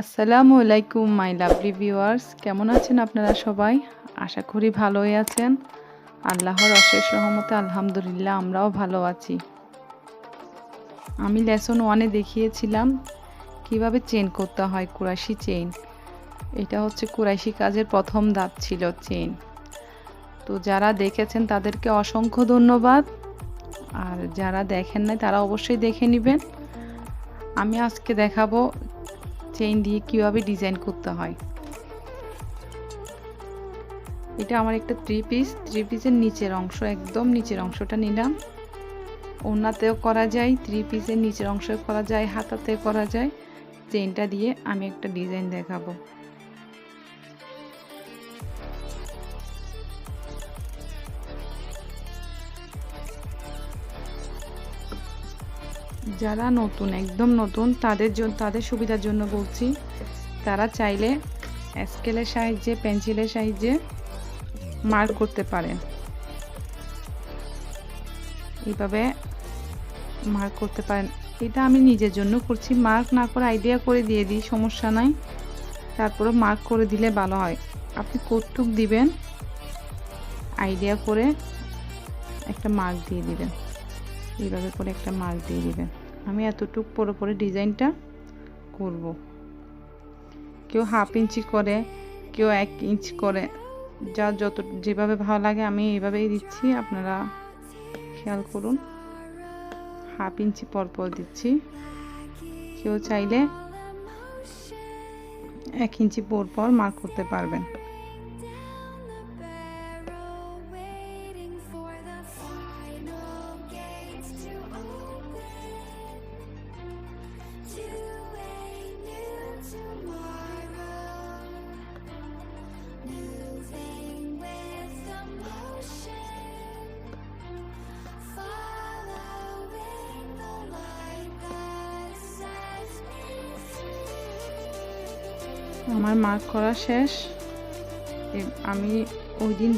আসসালামু আলাইকুম my lovely viewers, কেমন আছেন আপনারা সবাই? আশা করি ভালোই আছেন। আল্লাহর অশেষ রহমতে আলহামদুলিল্লাহ আমরাও ভালো আছি। আমি লেসন 1-এ দেখিয়েছিলাম কিভাবে চেইন করতে হয়, কুরাইশি চেইন। এটা হচ্ছে কুরাইশি কাজের প্রথম ধাপ ছিল চেইন। তো যারা দেখেছেন তাদেরকে অসংখ্য ধন্যবাদ, আর যারা দেখেন নাই তারা অবশ্যই দেখে নেবেন। আমি আজকে দেখাবো চেইন দিয়ে কিভাবে ডিজাইন করতে হয়। এটা আমার একটা থ্রি পিসের নিচের অংশ, একদম নিচের অংশটা নিলাম। ওড়নাতেও করা যায়, থ্রি পিসের নিচের অংশেও করা যায়, হাতাতে করা যায়। চেইনটা দিয়ে আমি একটা ডিজাইন দেখাবো। যারা নতুন, একদম নতুন, তাদের সুবিধার জন্য বলছি। তারা চাইলে স্কেলের সাহায্যে, পেন্সিলের সাহায্যে মার্ক করতে পারেন। এইভাবে মার্ক করতে পারেন। এটা আমি নিজের জন্য করছি, মার্ক না করে আইডিয়া করে দিয়ে দিই, সমস্যা নাই। তারপরে মার্ক করে দিলে ভালো হয়। আপনি কতটুক দিবেন আইডিয়া করে একটা মার্ক দিয়ে দিবেন। এইভাবে করে একটা মার্ক দিয়ে দিবেন। আমি এতটুক পরে ডিজাইনটা করব। কেউ হাফ ইঞ্চি করে, কেউ 1 ইঞ্চ করে, যেভাবে ভালো লাগে আমি এইভাবেই দিচ্ছি। আপনারা খেয়াল করুন, হাফ ইঞ্চি পর দিচ্ছি। কেউ চাইলে 1 ইঞ্চি পর মার্ক করতে পারবেন। আমার মার্ক করা শেষ। আমি ওই দিন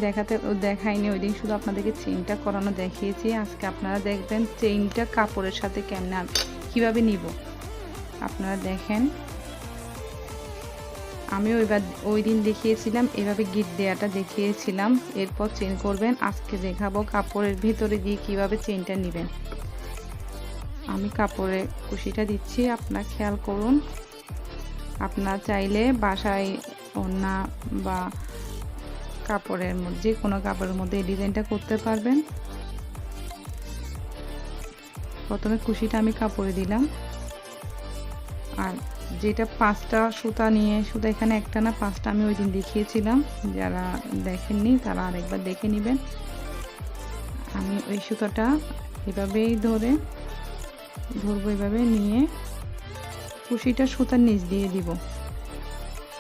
দেখাইনি, ওই দিন শুধু আপনাদেরকে চেইনটা করানো দেখিয়েছি। আজকে আপনারা দেখবেন চেইনটা কাপড়ের সাথে কিভাবে নিব। আপনারা দেখেন, আমি ওই দিন দেখিয়েছিলাম এভাবে গিট দেওয়াটা দেখিয়েছিলাম। এরপর চেইন করবেন। আজকে দেখাবো কাপড়ের ভিতরে দিয়ে কিভাবে চেইনটা নেবেন। আমি কাপড়ে কুশিটা দিচ্ছি, আপনারা খেয়াল করুন। আপনারা চাইলে বাসায় ওড়না বা কাপড়ের মধ্যে, যে কোনো কাপড়ের মধ্যে এই ডিজাইনটা করতে পারবেন। প্রথমে কুশিটা আমি কাপড়ে দিলাম, আর যেটা 5টা সুতা এখানে একটা না 5টা আমি ওই দিন দেখিয়েছিলাম। যারা দেখেননি তারা আরেকবার দেখে নেবেন। আমি ওই সুতাটা এভাবেই ধরবো, এভাবে নিয়ে কুশিটা সুতার নিচ দিয়ে দিব।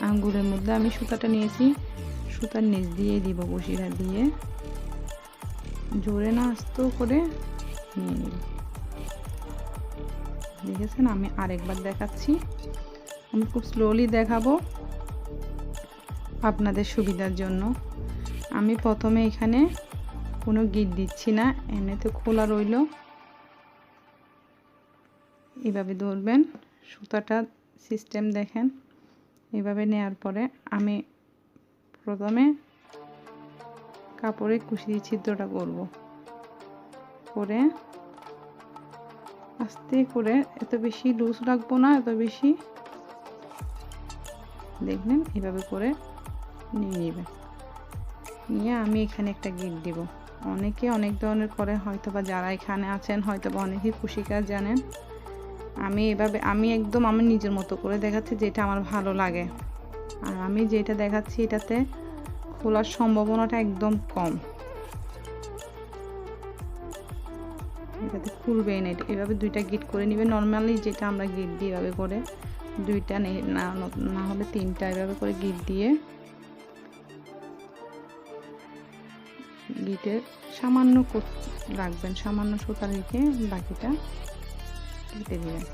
আঙ্গুলের মধ্যে আমি সুতাটা নিয়েছি, সুতার নিচ দিয়ে দিব। কুশিটা দিয়ে জোরে না আস্তে করে নিয়ে নিব। দেখেছেন? আমি আরেকবার দেখাচ্ছি। আমি খুব স্লোলি দেখাবো আপনাদের সুবিধার জন্য। আমি প্রথমে এখানে কোনো গিট দিচ্ছি না, এমনিতে খোলা রইল। এভাবে ধরবেন, সুতাটা সিস্টেম দেখেন। এভাবে নেওয়ার পরে আমি প্রথমে কাপড়ে কুশি ছিদ্রটা করব, করে আস্তে করে, এত বেশি লুজ রাখবো না, এত বেশি। দেখবেন এভাবে করে নিয়ে নেবেন। নিয়ে আমি এখানে একটা গিট দিব। অনেকে অনেক ধরনের করে, হয়তো বা যারা এখানে আছেন হয়তো বা অনেকেই কুশি কাজ জানেন। আমি একদম আমার নিজের মতো করে দেখাচ্ছি, যেটা আমার ভালো লাগে। আর আমি যেটা দেখাচ্ছি এটাতে খোলার সম্ভাবনাটা একদম কম, এটাতে খুলবে না। এভাবে 2টা গিট করে নেবে। নর্মালি যেটা আমরা গিট দিই এভাবে করে 2টা না হলে 3টা এভাবে করে গিট দিয়ে, গিটের সামান্য রাখবেন, সামান্য সুতা রেখে বাকিটা কেটে দিবেন।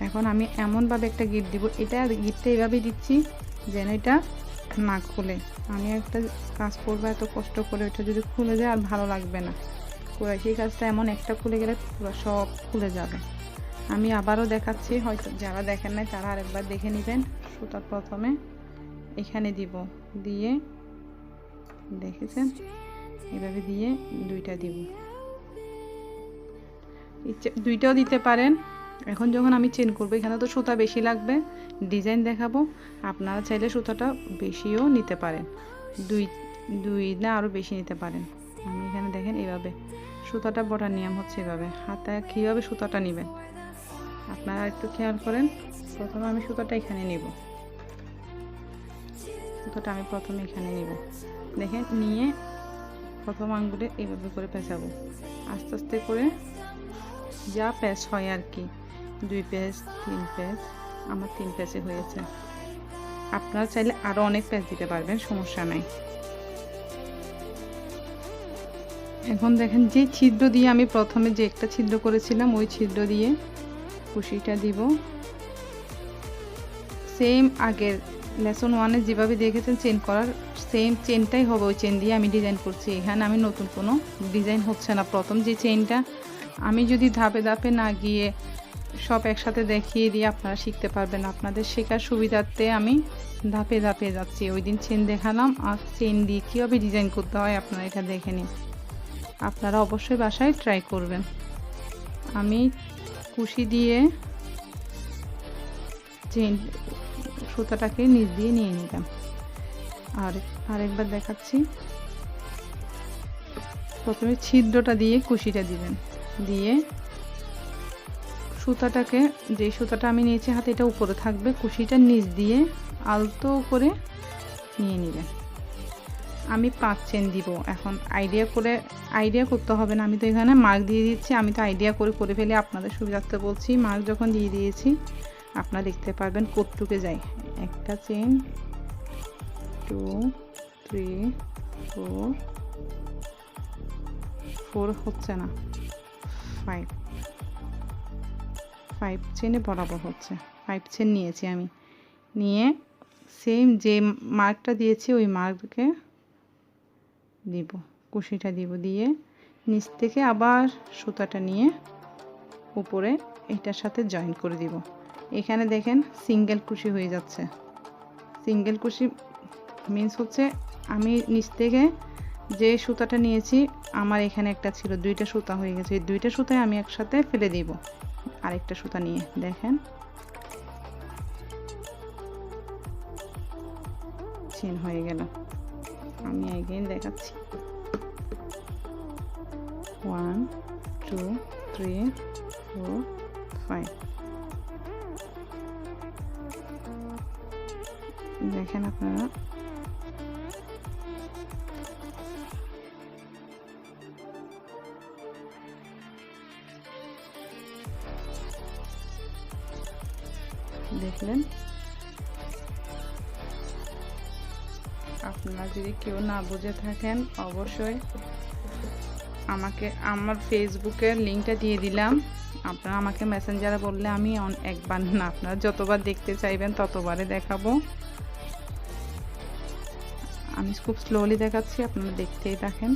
এখন আমি এমনভাবে একটা গিট দিব, এটা গিটটা এইভাবে দিচ্ছি যেন এটা না খুলে। আমি একটা কাজ করবো এত কষ্ট করে, এটা যদি খুলে যায় আর ভালো লাগবে না। সেই কাজটা এমন একটা খুলে গেলে পুরো সব খুলে যাবে। আমি আবারও দেখাচ্ছি, হয়তো যারা দেখেন নাই তারা আরেকবার দেখে নেবেন। সুতা প্রথমে এখানে দিব, দিয়ে দেখেছেন এভাবে দিয়ে দুইটা দিব, দুইটাও দিতে পারেন। এখন যখন আমি চেন করবো, এখানে তো সুতা বেশি লাগবে, ডিজাইন দেখাবো, আপনারা চাইলে সুতাটা বেশিও নিতে পারেন, দুই না আরও বেশি নিতে পারেন। আমি এখানে দেখেন এভাবে সুতাটা বড়ার নিয়ম হচ্ছে এভাবে, হাতে কীভাবে সুতাটা নেবেন আপনারা একটু খেয়াল করেন। প্রথমে আমি সুতাটা এখানে নিব, সুতাটা আমি প্রথমে এখানে নিব, দেখেন নিয়ে প্রথম আঙ্গুলে এইভাবে করে পেঁচাবো, আস্তে আস্তে করে যা প্যাচ হয় আর কি, 2 প্যাচ 3 প্যাচ, আমার 3 প্যাচে হয়েছে। আপনারা চাইলে আরও অনেক প্যাচ দিতে পারবেন, সমস্যা নাই। এখন দেখেন যে ছিদ্র দিয়ে আমি প্রথমে যে একটা ছিদ্র করেছিলাম, ওই ছিদ্র দিয়ে কুশিটা দিব। সেম আগের লেসন 1-এ যেভাবে দেখেছেন চেন করার, সেম চেনটাই হবে, ওই চেন দিয়ে আমি ডিজাইন করছি। এখানে আমি নতুন কোনো ডিজাইন হচ্ছে না। প্রথম যে চেনটা আমি যদি ধাপে ধাপে না গিয়ে সব একসাথে দেখিয়ে দিয়ে আপনারা শিখতে পারবেন, আপনাদের শেখার সুবিধার্থে আমি ধাপে ধাপে যাচ্ছি। ওই দিন চেন দেখালাম, আর চেন দিয়ে কীভাবে ডিজাইন করতে হয় আপনারা এটা দেখে নিন। আপনারা অবশ্যই বাসায় ট্রাই করবেন। আমি কুশি দিয়ে চেন সুতাটাকে নিচ দিয়ে নিয়ে নিলাম, আর আরেকবার দেখাচ্ছি। প্রথমে ছিদ্রটা দিয়ে কুশিটা দিবেন, দিয়ে সুতাটাকে, যে সুতাটা আমি নিয়েছি হাতে এটা উপরে থাকবে, কুশিটা নিচ দিয়ে আলতো করে নিয়ে নেবেন। আমি 5 চেন দিব। এখন আইডিয়া করতে হবে না, আমি তো এখানে মার্ক দিয়ে দিচ্ছি, আমি তো আইডিয়া করে ফেলে আপনাদের সুবিধার্থে বলছি। মার্ক যখন দিয়ে দিয়েছি আপনারা দেখতে পারবেন কতটুকু যায়। একটা চেন, 2 3 4 হচ্ছে না, 5 চেনে বরাবর হচ্ছে। 5 চেন নিয়েছি আমি, নিয়ে সেম যে মার্কটা দিয়েছি ওই মার্ককে দিব, কুশিটা দিব, দিয়ে নিচ থেকে আবার সুতাটা নিয়ে উপরে এটার সাথে জয়েন করে দিব। এখানে দেখেন সিঙ্গেল কুশি হয়ে যাচ্ছে। সিঙ্গেল কুশি মিন্স হচ্ছে আমি নিচ থেকে যে সুতাটা নিয়েছি, আমার এখানে একটা ছিল, 2টা সুতা হয়ে গেছে। এই 2টা সুতায় আমি একসাথে ফেলে দিব আরেকটা সুতা নিয়ে, দেখেন চেন হয়ে গেল। আমি এগেইন দেখাচ্ছি, 1 2 3 4 5। দেখেন আপনারা দেখলেন। আপনারা যদি কেউ না বুঝে থাকেন অবশ্যই আমাকে আমার ফেসবুকের লিঙ্কটা দিয়ে দিলাম, আপনারা আমাকে মেসেঞ্জারে বললে আমি একবার না, আপনারা যতবার দেখতে চাইবেন ততবারে দেখাবো। আমি খুব স্লোলি দেখাচ্ছি, আপনারা দেখতেই থাকেন।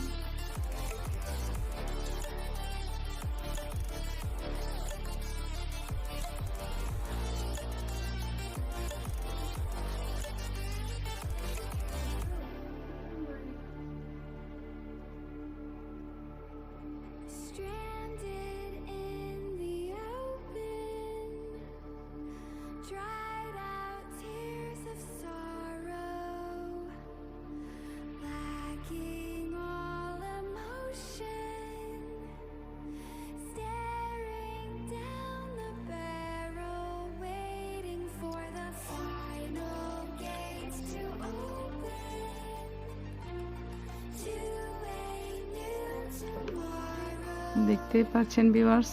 দেখতেই পাচ্ছেন ভিউয়ার্স,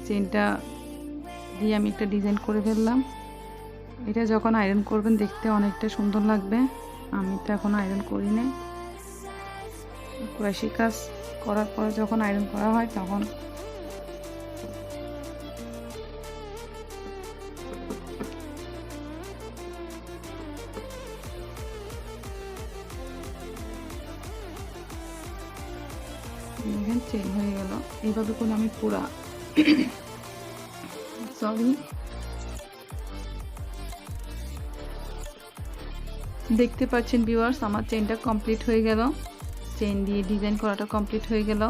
চেনটা দিয়ে আমি একটা ডিজাইন করে ফেললাম। এটা যখন আয়রন করবেন দেখতে অনেকটা সুন্দর লাগবে। আমি তো এখন আয়রন করি না, ক্রোশে কাজ করার পর যখন আয়রন করা হয় তখন দেখেন চেন হয়ে গেল। এইভাবে করে আমি পুরা সরি দেখতে পাচ্ছেন ভিউয়ার্স, আমার চেনটা কমপ্লিট হয়ে গেল। চেন দিয়ে ডিজাইন করাটা কমপ্লিট হয়ে গেল।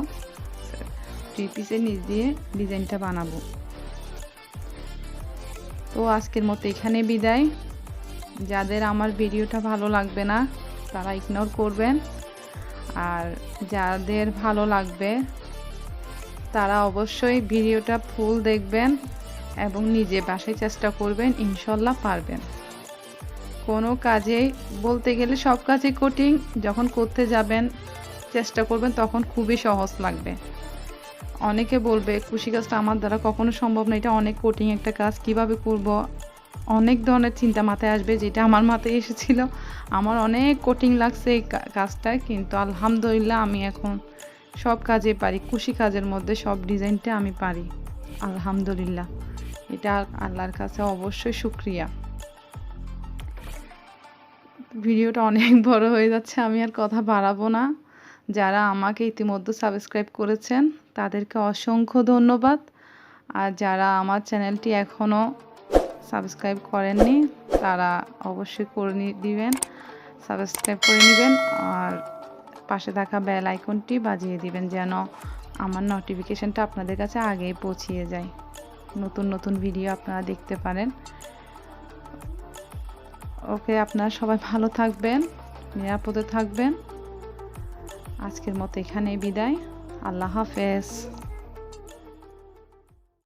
3 পিসের নিচ দিয়ে ডিজাইনটা বানাবো। তো আজকের মতো এখানে বিদায়। যাদের আমার ভিডিওটা ভালো লাগবে না তারা ইগনোর করবেন, আর যাদের ভালো লাগবে তারা অবশ্যই ভিডিওটা ফুল দেখবেন এবং নিজে বাসায় চেষ্টা করবেন, ইনশাল্লাহ পারবেন। কোনো কাজেই বলতে গেলে সব কাজে কঠিন, যখন করতে যাবেন চেষ্টা করবেন তখন খুবই সহজ লাগবে। অনেকে বলবে কুশি কাজটা আমার দ্বারা কখনো সম্ভব না, এটা অনেক কঠিন একটা কাজ, কিভাবে করব, অনেক ধরনের চিন্তা মাথায় আসবে, যেটা আমার মাথায় এসেছিল। আমার অনেক কঠিন লাগছে এই কাজটা, কিন্তু আলহামদুলিল্লাহ আমি এখন সব কাজে পারি। কুশি কাজের মধ্যে সব ডিজাইনটা আমি পারি আলহামদুলিল্লাহ। এটা আল্লাহর কাছে অবশ্যই শুকরিয়া। ভিডিওটা অনেক বড় হয়ে যাচ্ছে, আমি আর কথা বাড়াবো না। যারা আমাকে ইতিমধ্যে সাবস্ক্রাইব করেছেন তাদেরকে অসংখ্য ধন্যবাদ, আর যারা আমার চ্যানেলটি এখনও সাবস্ক্রাইব করেননি তারা অবশ্যই করে দিবেন, সাবস্ক্রাইব করে নেবেন, আর পাশে থাকা বেল আইকনটি বাজিয়ে দিবেন যেন আমার নোটিফিকেশনটা আপনাদের কাছে আগেই পৌঁছিয়ে যায়, নতুন নতুন ভিডিও আপনারা দেখতে পারেন। ওকে, আপনারা সবাই ভালো থাকবেন, নিরাপদে থাকবেন। আজকের মতো এখানেই বিদায়। আল্লাহ হাফেজ।